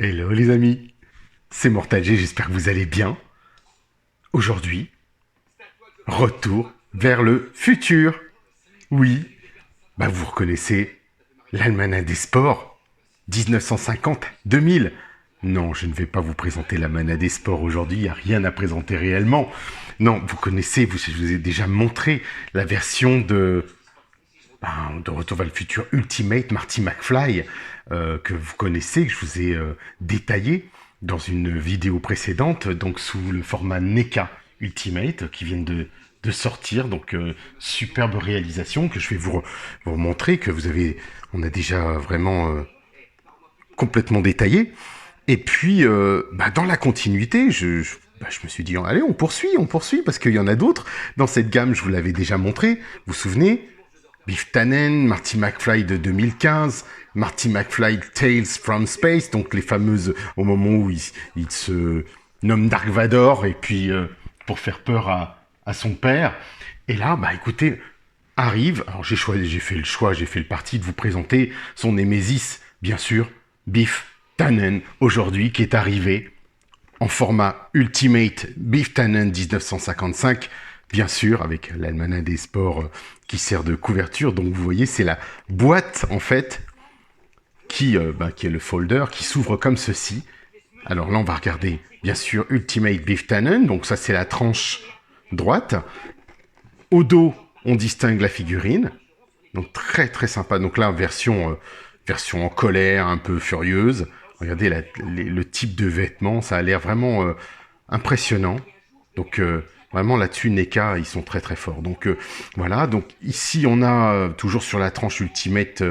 Hello les amis, c'est Mortal G, j'espère que vous allez bien. Aujourd'hui, retour vers le futur. Oui, vous reconnaissez l'Almanach des sports, 1950-2000. Non, je ne vais pas vous présenter l'Almanach des sports aujourd'hui, il n'y a rien à présenter réellement. Non, vous connaissez, je vous ai déjà montré la version de Retour vers le futur Ultimate Marty McFly, que vous connaissez, que je vous ai détaillé dans une vidéo précédente, donc sous le format NECA Ultimate, qui viennent de sortir. Donc, superbe réalisation que je vais vous montrer, que on a déjà vraiment complètement détaillé. Et puis, dans la continuité, je me suis dit, allez, on poursuit, parce qu'il y en a d'autres. Dans cette gamme, je vous l'avais déjà montré, vous vous souvenez, Biff Tannen, Marty McFly de 2015, Marty McFly Tales from Space, donc les fameuses, au moment où il se nomme Dark Vador, et puis pour faire peur à son père. Et là, écoutez, arrive, alors j'ai fait le parti de vous présenter son némésis, bien sûr, Biff Tannen, aujourd'hui, qui est arrivé en format Ultimate Biff Tannen 1955, bien sûr, avec l'Almanach des sports qui sert de couverture. Donc vous voyez, c'est la boîte, en fait, qui est le folder, qui s'ouvre comme ceci. Alors là, on va regarder, bien sûr, Ultimate Biff Tannen. Donc ça, c'est la tranche droite. Au dos, on distingue la figurine. Donc très, très sympa. Donc là, version en colère, un peu furieuse. Regardez le type de vêtements, ça a l'air vraiment impressionnant. Donc vraiment là-dessus, NECA, ils sont très très forts. Donc voilà, donc ici on a toujours sur la tranche Ultimate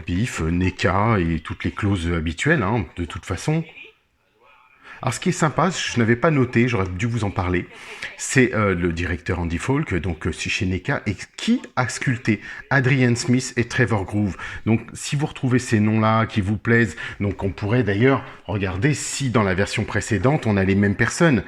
Biff, NECA et toutes les clauses habituelles, hein, de toute façon. Alors ce qui est sympa, je n'avais pas noté, j'aurais dû vous en parler, c'est le directeur Andy Falk, donc chez NECA, et qui a sculpté Adrian Smith et Trevor Groove. Donc si vous retrouvez ces noms-là qui vous plaisent, donc on pourrait d'ailleurs regarder si dans la version précédente on a les mêmes personnes.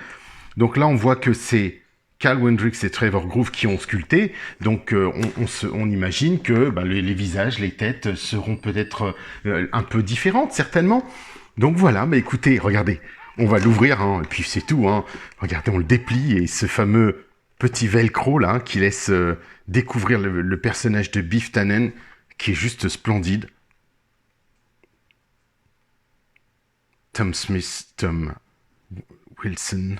Donc là on voit que c'est Carl Wendrix et Trevor Groove qui ont sculpté, donc on imagine que les visages, les têtes seront peut-être un peu différentes, certainement. Donc voilà, écoutez, regardez, on va l'ouvrir, hein, et puis c'est tout. Hein. Regardez, on le déplie, et ce fameux petit velcro là, qui laisse découvrir le personnage de Biff Tannen, qui est juste splendide. Tom Smith, Tom Wilson.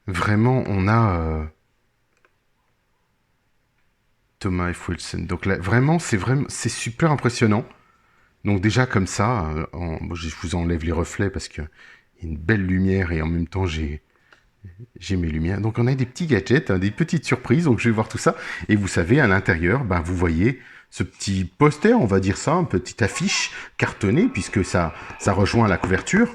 Vraiment, on a Thomas F. Wilson. Donc là, vraiment, c'est super impressionnant. Donc déjà comme ça, je vous enlève les reflets parce qu'il y a une belle lumière et en même temps j'ai mes lumières. Donc on a des petits gadgets, hein, des petites surprises. Donc je vais voir tout ça. Et vous savez, à l'intérieur, vous voyez ce petit poster, on va dire ça, une petite affiche cartonnée puisque ça rejoint la couverture.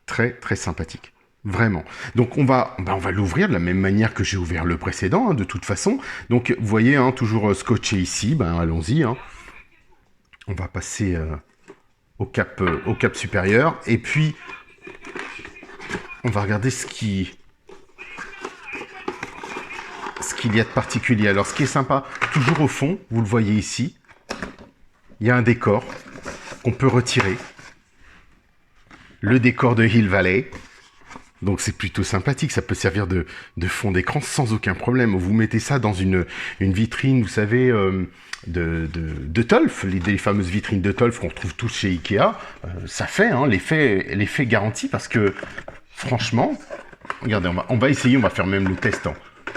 Très très sympathique. Vraiment. Donc on va l'ouvrir de la même manière que j'ai ouvert le précédent, hein, de toute façon. Donc vous voyez, hein, toujours scotché ici. Allons-y. Hein. On va passer au cap supérieur. Et puis, on va regarder ce qu'il y a de particulier. Alors, ce qui est sympa, toujours au fond, vous le voyez ici, il y a un décor qu'on peut retirer. Le décor de Hill Valley. Donc c'est plutôt sympathique, ça peut servir de fond d'écran sans aucun problème. Vous mettez ça dans une vitrine, vous savez, de Tolf, les fameuses vitrines de Tolf qu'on retrouve tous chez Ikea. Ça fait hein, l'effet garanti parce que franchement, regardez, on va essayer, on va faire même le test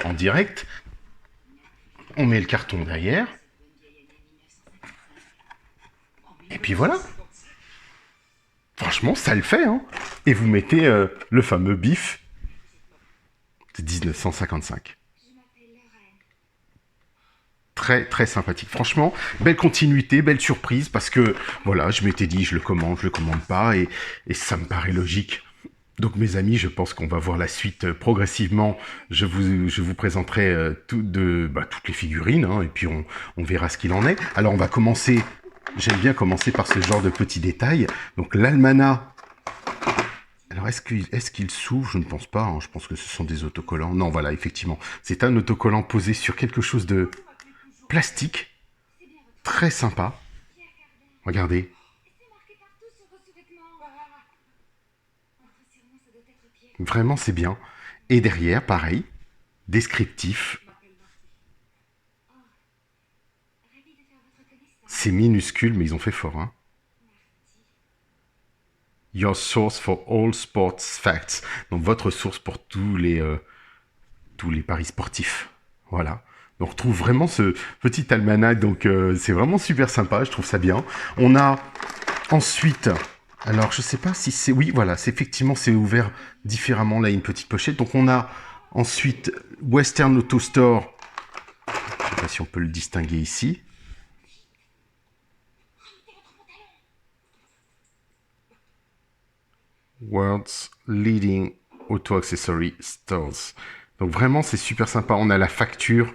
en direct. On met le carton derrière. Et puis voilà. Franchement, ça le fait, hein. Et vous mettez le fameux Biff de 1955. Très, très sympathique. Franchement, belle continuité, belle surprise, parce que, voilà, je m'étais dit, je le commande pas, et ça me paraît logique. Donc, mes amis, je pense qu'on va voir la suite progressivement. Je vous présenterai toutes les figurines, hein, et puis on verra ce qu'il en est. Alors, on va commencer. J'aime bien commencer par ce genre de petits détails. Donc l'almanach. Alors est-ce qu'il s'ouvre? Je ne pense pas. Hein. Je pense que ce sont des autocollants. Non, voilà, effectivement. C'est un autocollant posé sur quelque chose de plastique. Très sympa. Regardez. Vraiment, c'est bien. Et derrière, pareil, descriptif. C'est minuscule, mais ils ont fait fort, hein. Your source for all sports facts. Donc votre source pour tous les paris sportifs. Voilà. On retrouve vraiment ce petit almanach, donc c'est vraiment super sympa, je trouve ça bien. On a ensuite, alors je sais pas si c'est, oui voilà, c'est effectivement c'est ouvert différemment, là il y a une petite pochette. Donc on a ensuite Western Auto Store, je sais pas si on peut le distinguer ici. World's Leading Auto Accessory Stores. Donc vraiment c'est super sympa, on a la facture.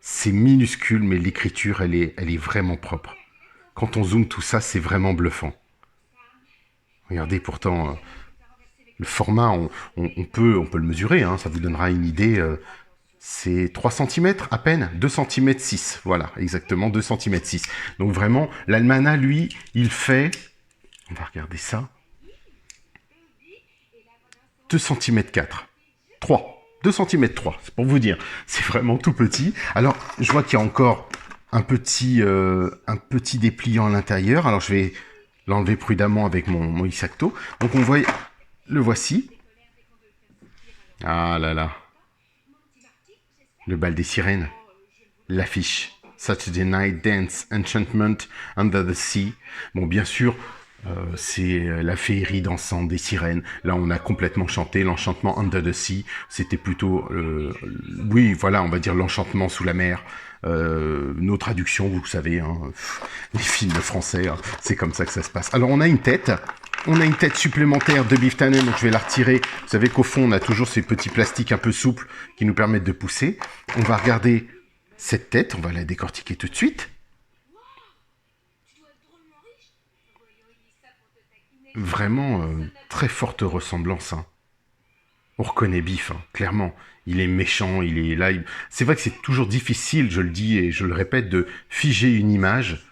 C'est minuscule, mais l'écriture, elle est vraiment propre. Quand on zoome tout ça, c'est vraiment bluffant. Regardez, pourtant, le format, on peut le mesurer, hein, ça vous donnera une idée. C'est 3 cm à peine, 2 cm 6. Voilà, exactement, 2 cm 6. Donc vraiment, l'almanach, lui, il fait... On va regarder ça. 2 cm 4. 3. 2 cm 3, c'est pour vous dire. C'est vraiment tout petit. Alors, je vois qu'il y a encore un petit dépliant à l'intérieur. Alors, je vais l'enlever prudemment avec mon X-Acto. Donc, on voit, le voici. Ah là là. Le bal des sirènes. L'affiche. Saturday Night Dance Enchantment Under the Sea. Bon, bien sûr, c'est la féerie dansante des sirènes. Là, on a complètement chanté l'enchantement Under the Sea. C'était plutôt, oui, voilà, on va dire l'enchantement sous la mer. Nos traductions, vous savez, hein, les films français, hein, c'est comme ça que ça se passe. Alors, on a une tête. On a une tête supplémentaire de Biff Tannen, donc je vais la retirer. Vous savez qu'au fond, on a toujours ces petits plastiques un peu souples qui nous permettent de pousser. On va regarder cette tête, on va la décortiquer tout de suite. Vraiment très forte ressemblance. Hein. On reconnaît Biff, hein, clairement. Il est méchant, il est là. C'est vrai que c'est toujours difficile, je le dis et je le répète, de figer une image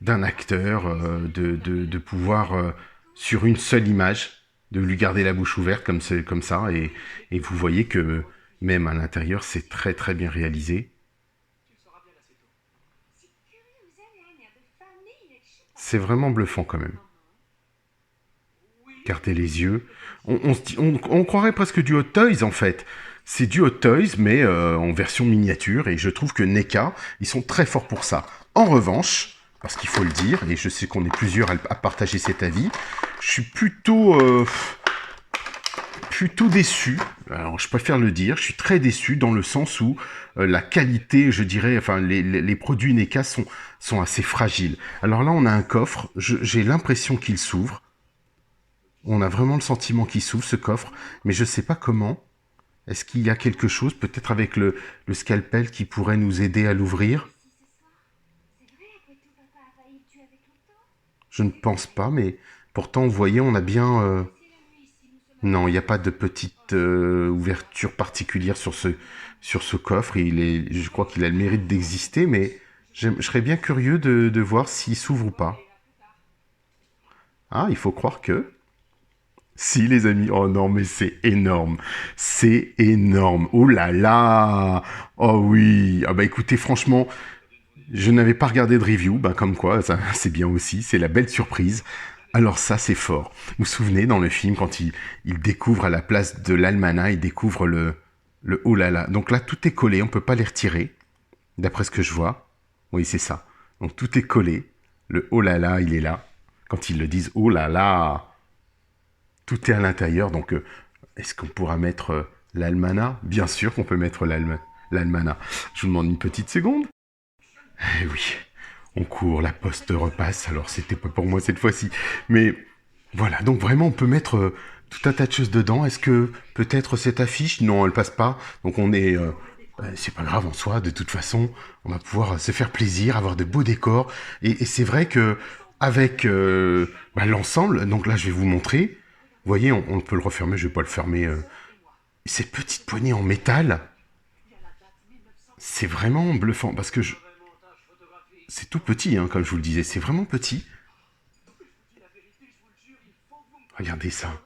d'un acteur, de pouvoir, sur une seule image, de lui garder la bouche ouverte comme ça. Et vous voyez que même à l'intérieur, c'est très très bien réalisé. C'est vraiment bluffant quand même. Gardez les yeux. On croirait presque du Hot Toys en fait. C'est du Hot Toys, mais en version miniature. Et je trouve que NECA, ils sont très forts pour ça. En revanche, parce qu'il faut le dire, et je sais qu'on est plusieurs à partager cet avis, je suis plutôt déçu. Alors, je préfère le dire, je suis très déçu dans le sens où la qualité, je dirais, enfin, les produits NECA sont assez fragiles. Alors là, on a un coffre, j'ai l'impression qu'il s'ouvre. On a vraiment le sentiment qu'il s'ouvre, ce coffre, mais je ne sais pas comment. Est-ce qu'il y a quelque chose, peut-être avec le scalpel, qui pourrait nous aider à l'ouvrir? Je ne pense pas, mais pourtant, vous voyez, on a bien... Non, il n'y a pas de petite ouverture particulière sur ce coffre. Je crois qu'il a le mérite d'exister, mais je serais bien curieux de voir s'il s'ouvre ou pas. Ah, il faut croire que... Si, les amis. Oh non, mais c'est énorme. C'est énorme. Oh là là. Oh oui. Ah bah écoutez, franchement, je n'avais pas regardé de review. Bah comme quoi, ça, c'est bien aussi. C'est la belle surprise. Alors ça, c'est fort. Vous vous souvenez, dans le film, quand il découvre à la place de l'almanach, il découvre le oh là là. Donc là, tout est collé. On peut pas les retirer. D'après ce que je vois. Oui, c'est ça. Donc tout est collé. Le oh là là, il est là. Quand ils le disent oh là là. Tout est à l'intérieur, donc est-ce qu'on pourra mettre l'almanach? Bien sûr qu'on peut mettre l'almanach. Je vous demande une petite seconde. Eh oui, on court, la poste repasse, alors c'était pas pour moi cette fois-ci. Mais voilà, donc vraiment on peut mettre tout un tas de choses dedans. Est-ce que peut-être cette affiche? Non, elle passe pas. Donc on est... c'est pas grave en soi, de toute façon, on va pouvoir se faire plaisir, avoir de beaux décors. Et c'est vrai que avec l'ensemble, donc là je vais vous montrer, vous voyez, on peut le refermer, je vais pas le fermer. Cette petite poignée en métal, c'est vraiment bluffant parce que C'est tout petit, hein, comme je vous le disais, c'est vraiment petit. Regardez ça.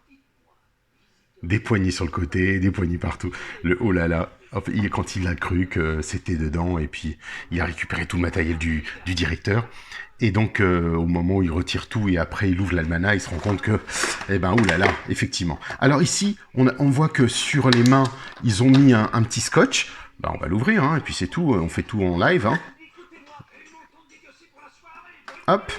Des poignées sur le côté, des poignées partout. Le oh là là. Hop, quand il a cru que c'était dedans, et puis il a récupéré tout le matériel du directeur. Et donc, au moment où il retire tout et après il ouvre l'almanach, il se rend compte que, eh ben, oulala, effectivement. Alors ici, on voit que sur les mains, ils ont mis un petit scotch. Bah, on va l'ouvrir, hein, et puis c'est tout. On fait tout en live, hein. Hop.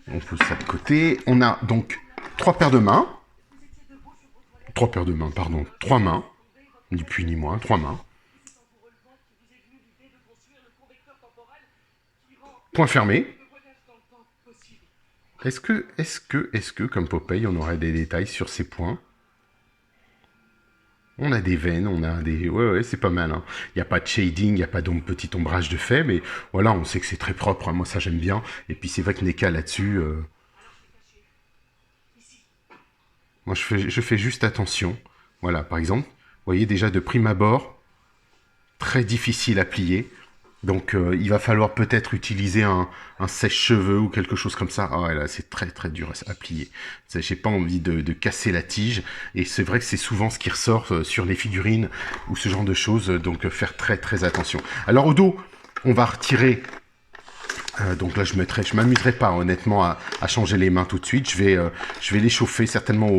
On pose ça de côté. On a donc trois paires de mains. Trois mains. Ni plus ni moins, trois mains. Point fermé. Est-ce que, comme Popeye, on aurait des détails sur ces points? On a des veines, on a des... Ouais, c'est pas mal. Hein. Il n'y a pas de shading, il n'y a pas de petit ombrage de fait, mais voilà, on sait que c'est très propre. Hein. Moi, ça, j'aime bien. Et puis, c'est vrai que NECA, là-dessus... Moi, je fais juste attention. Voilà, par exemple, vous voyez déjà de prime abord, très difficile à plier. Donc, il va falloir peut-être utiliser un sèche-cheveux ou quelque chose comme ça. Ah ouais, là, c'est très très dur à plier. J'ai pas envie de casser la tige. Et c'est vrai que c'est souvent ce qui ressort sur les figurines ou ce genre de choses. Donc, faire très très attention. Alors, au dos, on va retirer... donc là, je m'amuserai pas honnêtement à changer les mains tout de suite. Je vais les chauffer certainement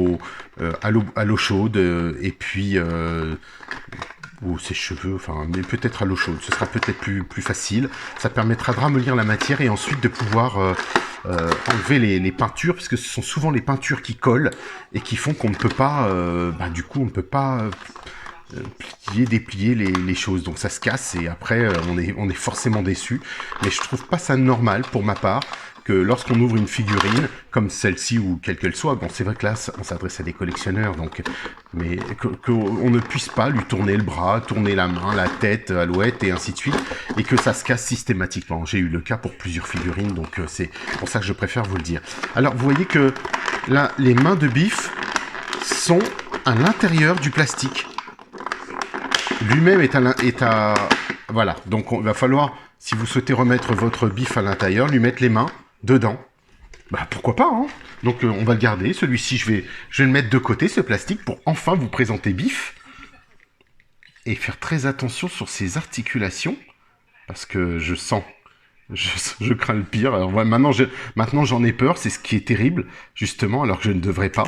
à l'eau chaude et puis ou ses cheveux, enfin, mais peut-être à l'eau chaude. Ce sera peut-être plus facile. Ça permettra de ramollir la matière et ensuite de pouvoir enlever les peintures, parce que ce sont souvent les peintures qui collent et qui font qu'on ne peut pas, du coup, on ne peut pas plier, déplier les choses. Donc ça se casse et après, on est forcément déçu. Mais je trouve pas ça normal, pour ma part, que lorsqu'on ouvre une figurine, comme celle-ci ou quelle qu'elle soit, bon, c'est vrai que là, on s'adresse à des collectionneurs, donc, mais qu'on ne puisse pas lui tourner le bras, tourner la main, la tête, alouette, et ainsi de suite, et que ça se casse systématiquement. J'ai eu le cas pour plusieurs figurines, donc c'est pour ça que je préfère vous le dire. Alors, vous voyez que là, les mains de Biff sont à l'intérieur du plastique. Lui-même est à... Voilà, donc il va falloir, si vous souhaitez remettre votre Biff à l'intérieur, lui mettre les mains dedans. Bah pourquoi pas, hein. Donc on va le garder. Celui-ci, je vais le mettre de côté, ce plastique, pour enfin vous présenter Biff. Et faire très attention sur ses articulations. Parce que je sens... Je crains le pire. Alors voilà, maintenant j'en ai peur, c'est ce qui est terrible, justement, alors que je ne devrais pas.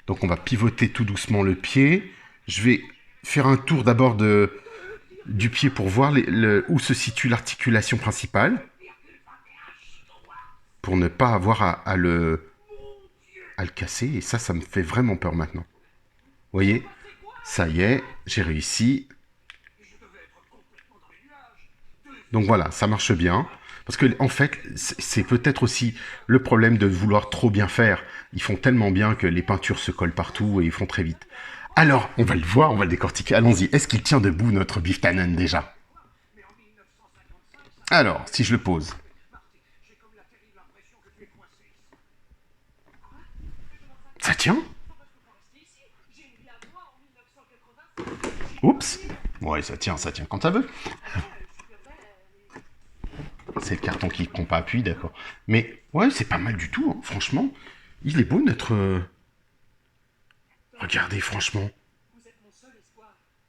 Donc on va pivoter tout doucement le pied. Je vais faire un tour d'abord du pied pour voir où se situe l'articulation principale. Pour ne pas avoir à le casser. Et ça me fait vraiment peur maintenant. Vous voyez, ça y est, j'ai réussi. Donc voilà, ça marche bien. Parce que en fait, c'est peut-être aussi le problème de vouloir trop bien faire. Ils font tellement bien que les peintures se collent partout et ils font très vite. Alors, on va le voir, on va le décortiquer. Allons-y. Est-ce qu'il tient debout, notre Biff Tannen, déjà? Alors, si je le pose. Ça tient? Oups. Ouais, ça tient quand ça veut. C'est le carton qui prend pas appui, d'accord. Mais, ouais, c'est pas mal du tout, hein. Franchement. Il est beau, notre... Regardez, franchement.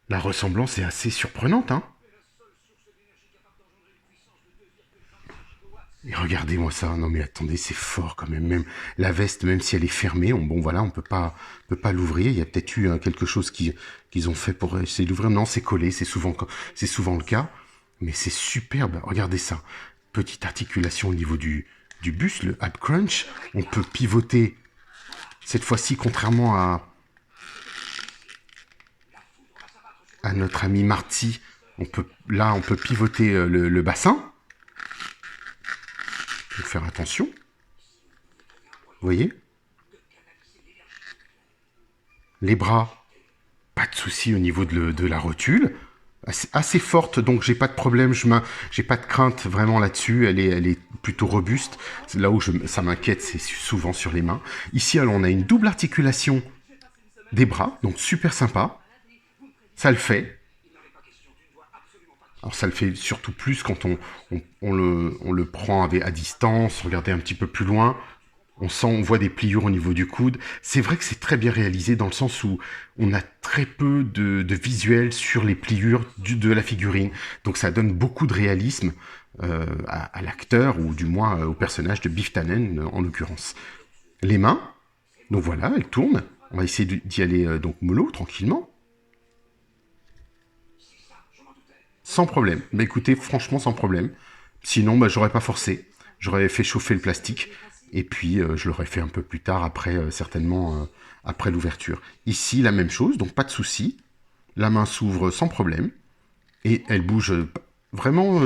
La ressemblance est assez surprenante, hein. Et regardez-moi ça. Non mais attendez, c'est fort quand même. Même la veste, même si elle est fermée, bon voilà, on peut pas l'ouvrir. Il y a peut-être eu quelque chose qu'ils ont fait pour essayer d'ouvrir. Non, c'est collé. C'est souvent le cas. Mais c'est superbe. Regardez ça. Petite articulation au niveau du buste, le ab crunch. On peut pivoter. Cette fois-ci, contrairement à notre ami Marty, on peut pivoter le bassin. Il faut faire attention. Vous voyez? Les bras, pas de souci au niveau de la rotule. Assez forte, donc j'ai pas de problème, j'ai pas de crainte vraiment là-dessus. Elle est plutôt robuste. Là où ça m'inquiète, c'est souvent sur les mains. Ici, alors, on a une double articulation des bras, donc super sympa. Ça le fait. Alors ça le fait surtout plus quand on le prend à distance, regardez un petit peu plus loin. On voit des pliures au niveau du coude. C'est vrai que c'est très bien réalisé dans le sens où on a très peu de visuels sur les pliures de la figurine. Donc ça donne beaucoup de réalisme à l'acteur, ou du moins au personnage de Biff Tannen en l'occurrence. Les mains, donc voilà, elles tournent. On va essayer d'y aller donc mollo, tranquillement. Sans problème. Bah écoutez, franchement sans problème. Sinon, bah, j'aurais pas forcé. J'aurais fait chauffer le plastique. Et puis, je l'aurais fait un peu plus tard, après, certainement, après l'ouverture. Ici, la même chose, donc pas de souci. La main s'ouvre sans problème. Et elle bouge vraiment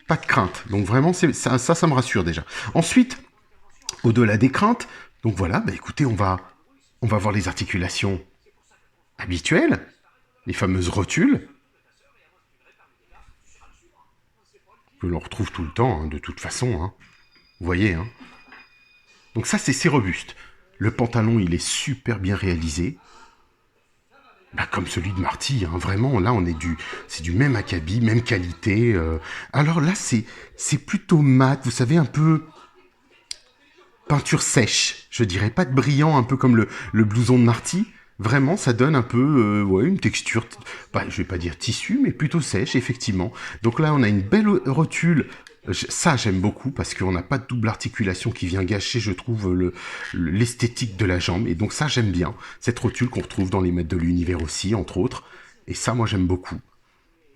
pas de crainte. Donc vraiment, ça me rassure déjà. Ensuite, au-delà des craintes, donc voilà, bah écoutez, on va voir les articulations habituelles, les fameuses rotules, que l'on retrouve tout le temps, hein, de toute façon. Hein. Vous voyez, hein. Donc ça, c'est robuste. Le pantalon, il est super bien réalisé. Bah, comme celui de Marty, hein, vraiment, là, c'est du même acabit, même qualité. Alors là, c'est plutôt mat, vous savez, un peu peinture sèche, je dirais, pas de brillant, un peu comme le blouson de Marty. Vraiment, ça donne un peu, ouais, une texture, bah, je vais pas dire tissu, mais plutôt sèche, effectivement. Donc là, on a une belle rotule. Ça, j'aime beaucoup, parce qu'on n'a pas de double articulation qui vient gâcher, je trouve, l'esthétique de la jambe. Et donc ça, j'aime bien. Cette rotule qu'on retrouve dans les maîtres de l'univers aussi, entre autres. Et ça, moi, j'aime beaucoup.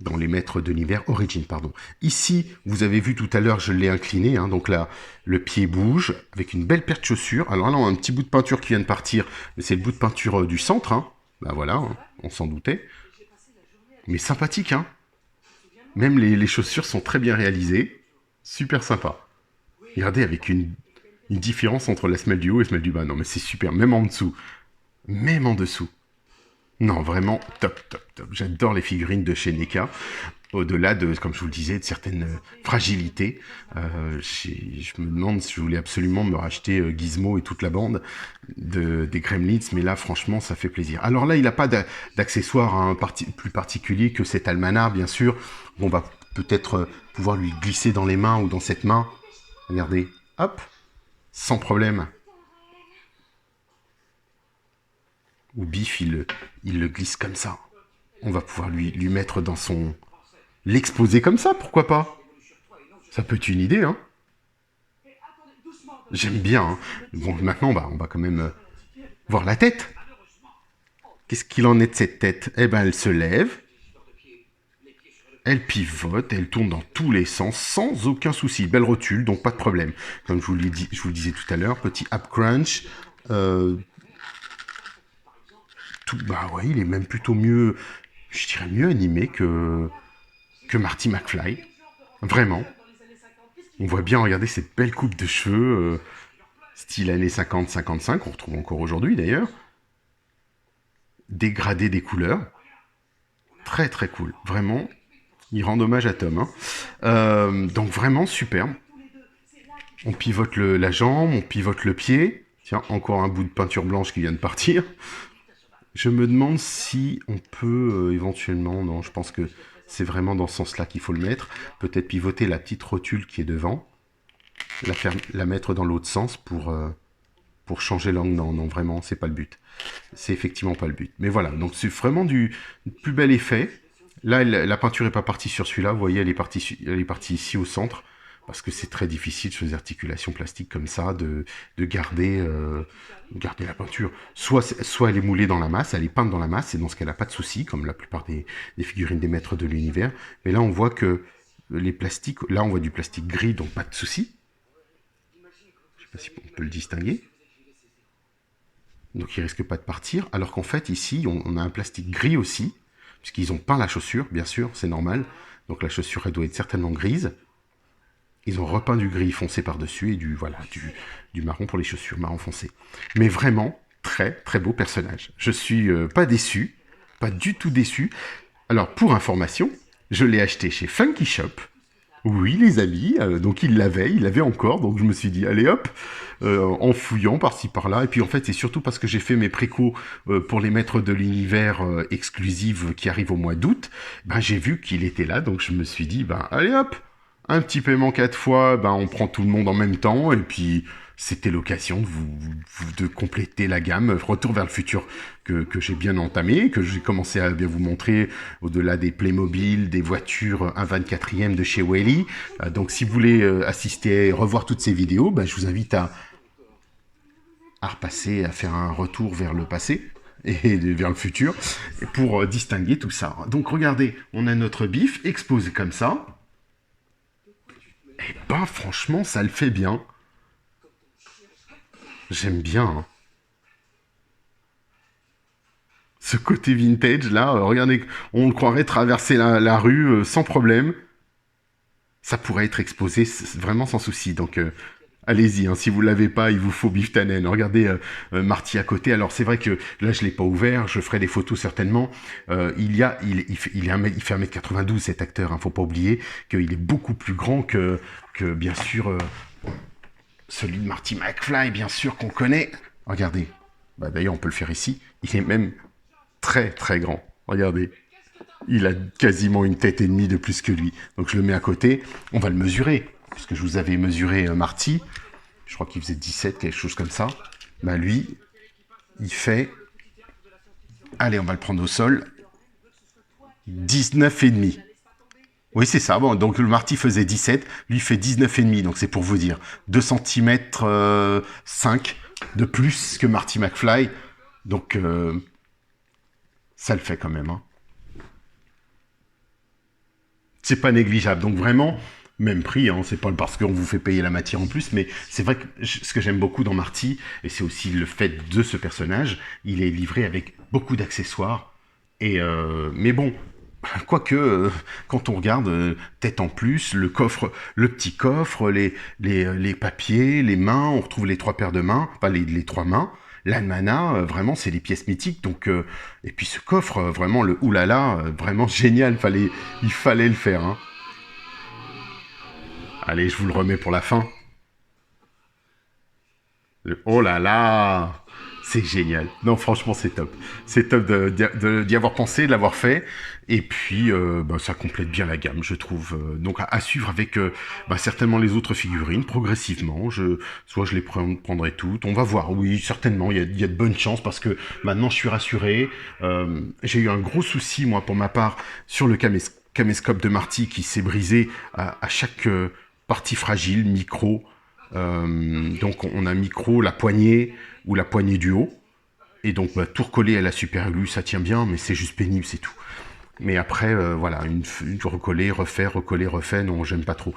Dans les maîtres de l'univers Origin, pardon. Ici, vous avez vu tout à l'heure, je l'ai incliné, hein, donc là, le pied bouge, avec une belle paire de chaussures. Alors là, on a un petit bout de peinture qui vient de partir, mais c'est le bout de peinture du centre, hein. Bah voilà, hein, on s'en doutait. Mais sympathique, hein. Même les chaussures sont très bien réalisées. Super sympa. Regardez, avec une différence entre la semelle du haut et la semelle du bas. Non, mais c'est super, même en dessous. Même en dessous. Non, vraiment, top, top, top. J'adore les figurines de chez NECA. Au-delà de, comme je vous le disais, de certaines fragilités. Je me demande si je voulais absolument me racheter Gizmo et toute la bande des Gremlins, mais là, franchement, ça fait plaisir. Alors là, il n'a pas d'accessoire hein, plus particulier que cet almanach, bien sûr. On va peut-être pouvoir lui glisser dans les mains ou dans cette main. Regardez, hop, sans problème. Ou Biff, il le glisse comme ça. On va pouvoir lui mettre dans son... L'exposer comme ça, pourquoi pas? Ça peut être une idée, hein. J'aime bien, hein. Bon, maintenant, bah, on va quand même voir la tête. Qu'est-ce qu'il en est de cette tête? Eh ben, elle se lève, elle pivote, elle tourne dans tous les sens, sans aucun souci. Belle rotule, donc pas de problème. Comme je vous le disais tout à l'heure, petit up crunch. Bah ouais, il est même plutôt mieux, je dirais mieux animé que Marty McFly. Vraiment. On voit bien, regardez cette belle coupe de cheveux, style années 50-55, qu'on retrouve encore aujourd'hui d'ailleurs. Dégradé des couleurs. Très très cool. Vraiment, il rend hommage à Tom. Hein. Donc vraiment superbe. On pivote la jambe, on pivote le pied. Tiens, encore un bout de peinture blanche qui vient de partir. Je me demande si on peut éventuellement... Non, je pense que c'est vraiment dans ce sens-là qu'il faut le mettre. Peut-être pivoter la petite rotule qui est devant. La mettre dans l'autre sens pour changer l'angle. Non, non, vraiment, c'est pas le but. C'est effectivement pas le but. Mais voilà, donc c'est vraiment du plus bel effet. Là, la peinture n'est pas partie sur celui-là. Vous voyez, elle est partie ici au centre. Parce que c'est très difficile sur les articulations plastiques comme ça de garder la peinture. Soit elle est moulée dans la masse, elle est peinte dans la masse, et dans ce cas-là, pas de souci, comme la plupart des figurines des maîtres de l'univers. Mais là, on voit que les plastiques, là, on voit du plastique gris, donc pas de souci. Je sais pas si on peut le distinguer. Donc il risque pas de partir, alors qu'en fait, ici, on a un plastique gris aussi, puisqu'ils ont peint la chaussure, bien sûr, c'est normal. Donc la chaussure, elle doit être certainement grise. Ils ont repeint du gris foncé par-dessus et du marron pour les chaussures, marron foncé. Mais vraiment, très très beau personnage. Je suis pas déçu, pas du tout déçu. Alors, pour information, je l'ai acheté chez Funky Shop. Oui, les amis, donc il l'avait encore, donc je me suis dit, allez hop, en fouillant par-ci par-là, et puis en fait c'est surtout parce que j'ai fait mes précos pour les maîtres de l'univers exclusives qui arrivent au mois d'août, ben j'ai vu qu'il était là, donc je me suis dit, ben allez hop, un petit paiement 4 fois, ben on prend tout le monde en même temps, et puis c'était l'occasion de compléter la gamme Retour vers le futur que j'ai bien entamé, que j'ai commencé à bien vous montrer au-delà des Playmobil, des voitures 1/24e de chez Welly. Donc si vous voulez assister, revoir toutes ces vidéos, ben, je vous invite à repasser, à faire un retour vers le passé et vers le futur pour distinguer tout ça. Donc regardez, on a notre bif exposé comme ça. Et ben franchement, ça le fait bien. J'aime bien. Hein. Ce côté vintage là, regardez, on le croirait traverser la rue sans problème. Ça pourrait être exposé vraiment sans souci. Donc allez-y, hein, si vous l'avez pas, il vous faut Bif Tannen. Regardez Marty à côté. Alors c'est vrai que là je l'ai pas ouvert, je ferai des photos certainement. Il fait 1m92 cet acteur, hein, faut pas oublier qu'il est beaucoup plus grand que bien sûr celui de Marty McFly, bien sûr qu'on connaît. Regardez, bah, d'ailleurs on peut le faire ici. Il est même très très grand. Regardez. Il a quasiment une tête et demie de plus que lui. Donc je le mets à côté. On va le mesurer. Puisque je vous avais mesuré Marty. Je crois qu'il faisait 17, quelque chose comme ça. Bah lui, il fait... Allez, on va le prendre au sol. 19,5. Oui, c'est ça. Bon, donc le Marty faisait 17. Lui fait 19,5. Donc c'est pour vous dire. 2 cm 5 de plus que Marty McFly. Donc ça le fait quand même. Hein. C'est pas négligeable. Donc vraiment, même prix, hein, c'est pas parce qu'on vous fait payer la matière en plus, mais c'est vrai que ce que j'aime beaucoup dans Marty, et c'est aussi le fait de ce personnage, il est livré avec beaucoup d'accessoires. Et mais bon, quoique, quand on regarde, tête en plus, le coffre, le petit coffre, les papiers, les mains, on retrouve les 3 paires de mains, enfin les 3 mains. L'almanach, vraiment, c'est les pièces mythiques. Donc, et puis ce coffre, vraiment, le oulala, vraiment génial. Il fallait le faire. Hein. Allez, je vous le remets pour la fin. Oh là là, c'est génial. Non, franchement, c'est top. C'est top d'y avoir pensé, de l'avoir fait. Et puis, bah, ça complète bien la gamme, je trouve. Donc, à suivre avec bah, certainement les autres figurines, progressivement. Soit je les prendrai toutes. On va voir, oui, certainement. Il y a de bonnes chances parce que maintenant, je suis rassuré. J'ai eu un gros souci, moi, pour ma part, sur le caméscope de Marty qui s'est brisé à chaque partie fragile, micro. Donc on a micro, la poignée ou la poignée du haut. Et donc bah, tout recoller à la super glue, ça tient bien, mais c'est juste pénible, c'est tout. Mais après, voilà, une recoller, refaire, recoller, refaire, non, j'aime pas trop.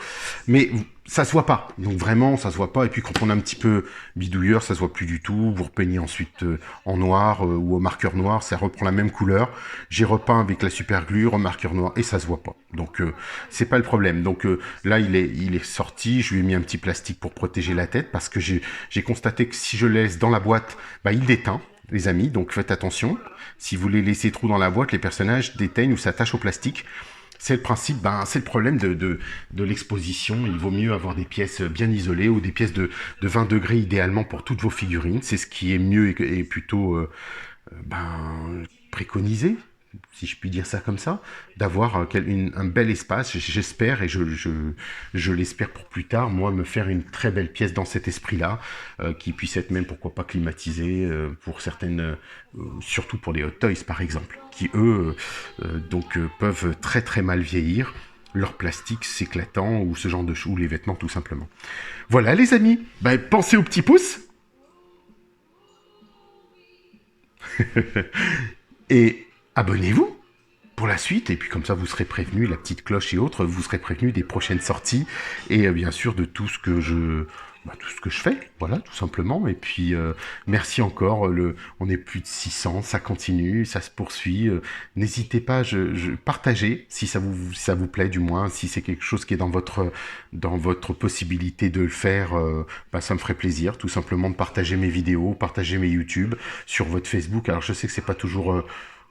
Mais ça se voit pas. Donc vraiment, ça se voit pas. Et puis quand on a un petit peu bidouilleur, ça se voit plus du tout. Vous repeignez ensuite en noir ou au marqueur noir, ça reprend la même couleur. J'ai repeint avec la super glue, en marqueur noir, et ça se voit pas. Donc c'est pas le problème. Donc là, il est sorti. Je lui ai mis un petit plastique pour protéger la tête parce que j'ai constaté que si je le laisse dans la boîte, bah, il déteint. Les amis, donc faites attention. Si vous les laissez trop dans la boîte, les personnages déteignent ou s'attachent au plastique. C'est le principe, ben, c'est le problème de l'exposition. Il vaut mieux avoir des pièces bien isolées ou des pièces de 20 degrés idéalement pour toutes vos figurines. C'est ce qui est mieux et plutôt ben, préconisé, si je puis dire ça comme ça, d'avoir un bel espace, j'espère, et je l'espère pour plus tard, moi, me faire une très belle pièce dans cet esprit-là, qui puisse être même, pourquoi pas, climatisée, pour certaines, surtout pour les Hot Toys, par exemple, qui, eux, peuvent très très mal vieillir, leur plastique s'éclatant, ou ce genre de choses, ou les vêtements, tout simplement. Voilà, les amis, ben, pensez au petit pouce, et abonnez-vous pour la suite, et puis comme ça vous serez prévenu, la petite cloche et autres, vous serez prévenu des prochaines sorties, et bien sûr de tout ce que tout ce que je fais, voilà, tout simplement. Et puis merci encore, on est plus de 600, ça continue, ça se poursuit. N'hésitez pas, partagez si ça vous plaît, du moins, si c'est quelque chose qui est dans votre possibilité de le faire, ça me ferait plaisir, tout simplement, de partager mes vidéos, partager mes YouTube sur votre Facebook. Alors je sais que c'est pas toujours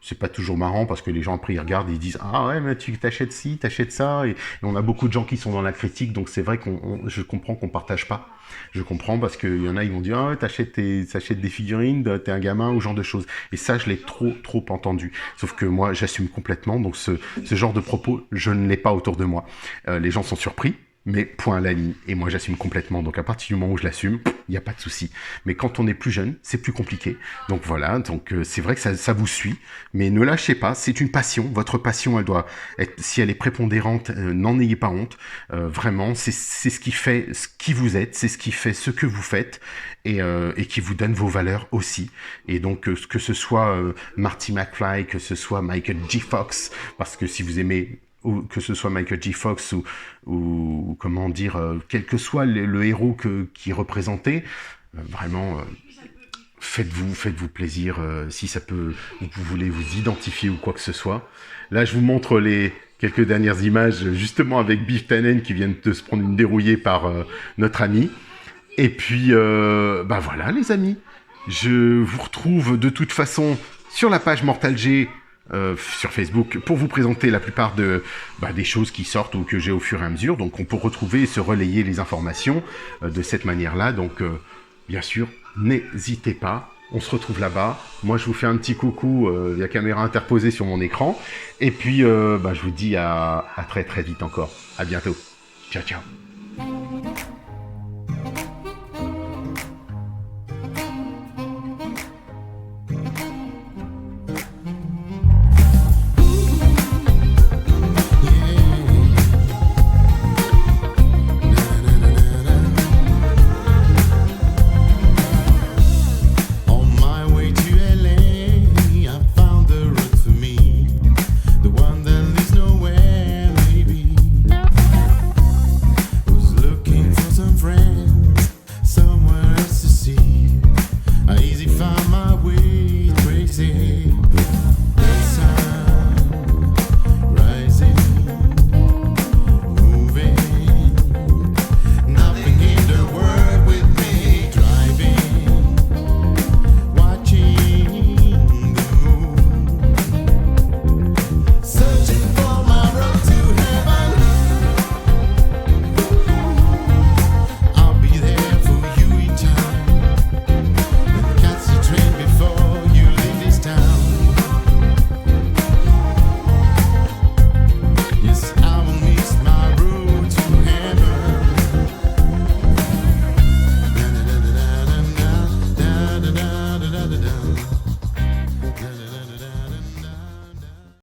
c'est pas toujours marrant parce que les gens après ils regardent et ils disent ah ouais mais tu t'achètes ci, t'achètes ça et on a beaucoup de gens qui sont dans la critique donc c'est vrai je comprends qu'on partage pas. Je comprends parce qu'il y en a ils vont dire ah ouais, t'achètes des figurines, t'es un gamin ou genre de choses et ça je l'ai trop entendu. Sauf que moi j'assume complètement donc ce genre de propos je ne l'ai pas autour de moi. Les gens sont surpris. Mais point à la ligne. Et moi, j'assume complètement. Donc, à partir du moment où je l'assume, il n'y a pas de souci. Mais quand on est plus jeune, c'est plus compliqué. Donc, voilà. Donc, c'est vrai que ça vous suit. Mais ne lâchez pas. C'est une passion. Votre passion, elle doit être, si elle est prépondérante, n'en ayez pas honte. Vraiment, c'est ce qui fait ce qui vous êtes. C'est ce qui fait ce que vous faites. Et qui vous donne vos valeurs aussi. Et donc, que ce soit Marty McFly, que ce soit Michael J. Fox, parce que si vous aimez ou que ce soit Michael J. Fox ou comment dire, quel que soit le héros qui est représenté, vraiment, faites-vous plaisir si ça peut, vous voulez vous identifier ou quoi que ce soit. Là, je vous montre les quelques dernières images, justement avec Biff Tannen qui vient de se prendre une dérouillée par notre ami. Et puis, bah voilà les amis, je vous retrouve de toute façon sur la page Mortal G sur Facebook pour vous présenter la plupart des choses qui sortent ou que j'ai au fur et à mesure. Donc on peut retrouver et se relayer les informations de cette manière-là. Donc bien sûr, n'hésitez pas. On se retrouve là-bas. Moi, je vous fais un petit coucou, la caméra interposée sur mon écran. Et puis, je vous dis à très très vite encore. À bientôt. Ciao, ciao.